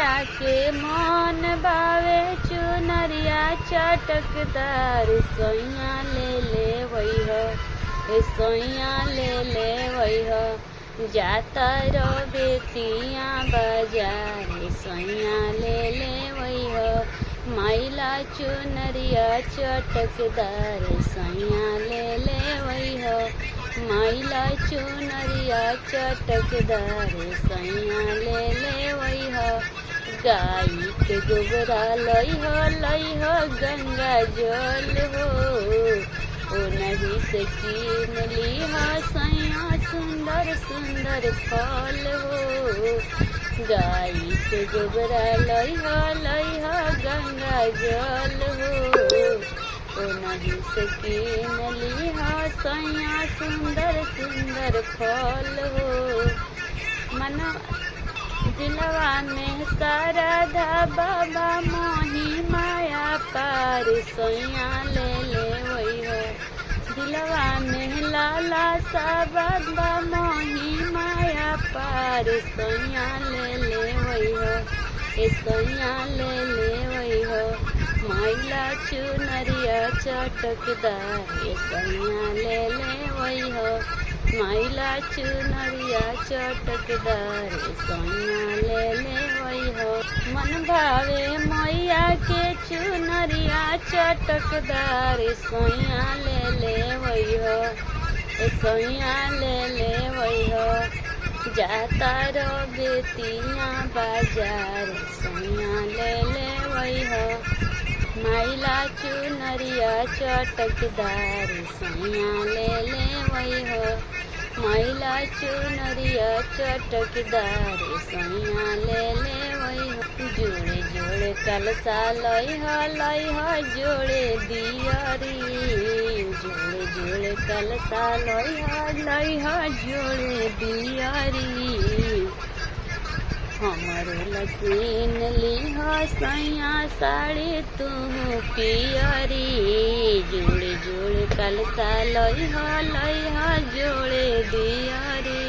मैया के मन बावे चुनरिया चटकदार सैया ले वही सैया ले वही जाता रो बेतिया बाजार सैया ले वही माइला चुनरिया चटकदार सैया ले वही माइला चुनरिया चटकदार सैया ले वही गाय के गोबरा लइह गंगा जल हो ओ नहीं से कीन लिहा सैया सुंदर सुंदर फल हो गाय के गोबरा लइह गंगा जल हो ओ नहीं से कीन लिहा सैया सुंदर सुंदर फल हो मना दिलवा में शारदा बाबा मोही माया पार सैया ले वही दिलवा में लाला सा बाबा मोही माया पार सैया ले वही सैया ले वही माइला चुनरिया चटकदार सैया ले वही माइला चुनरिया चटकदार सैया ले वही मन भावे मैया के चुनरिया चटकदार सैया ले वही सैया ले वही जाता रो बेतिया बाजार सैया ले वही माइला चुनरिया चटकदार सैया ले वही माइला चुनरिया चटकदार सैया ले वही जोड़े जोड़े कलसा लइह जोड़े दियरी जोड़े जोड़े कलसा लइह जोड़े दियरी हमरो लकीन लिह सैया साड़ी तू पियरी जोड़े जोड़े कलसा लइह जोड़े दियरी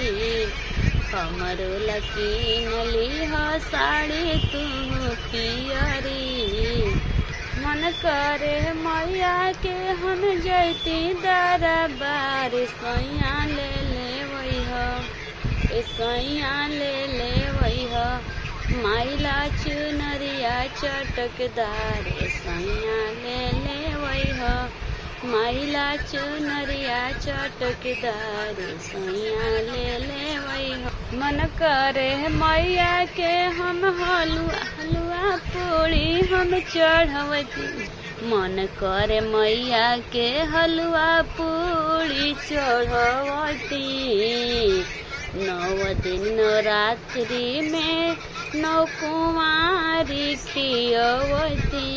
हमरो लकीन लिह साड़ी तू पियरी मन करे मैया के हम जैती दरबार सैया ले वही सैया ले वही माइला चुनरिया चटकदार सैया ले वही माइला चुनरिया चटकदार सैया ले वही मन करे मैया के हम हलुआ पूड़ी हम चढ़वती मन करे मैया के हलुआ पूड़ी चढ़वती 9 दिन नवरात्रि में 9 कुंवारी खियवती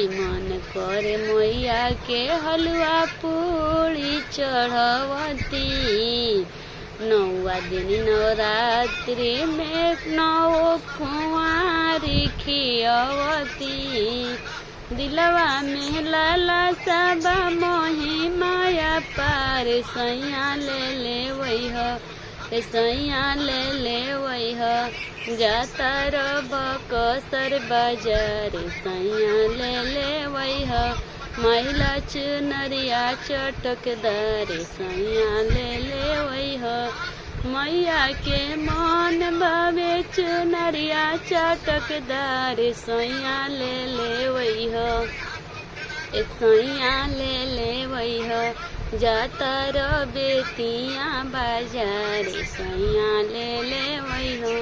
मन करे मैया के हलुआ पूड़ी चढ़वती 9 दिन नवरात्रि में 9 कुंवारी खियवती दिलवा में लाला साबा मोही माया पार सैया ले वही सैया ले वही जाता रब कसर बाजार सैया ले वही माइला चुनरिया चटकदार सैया ले वही मैया के मन बावे चुनरिया चटकदार सैया ले वही सैया ले वही जाता रो बेतिया बाजार सैया ले वही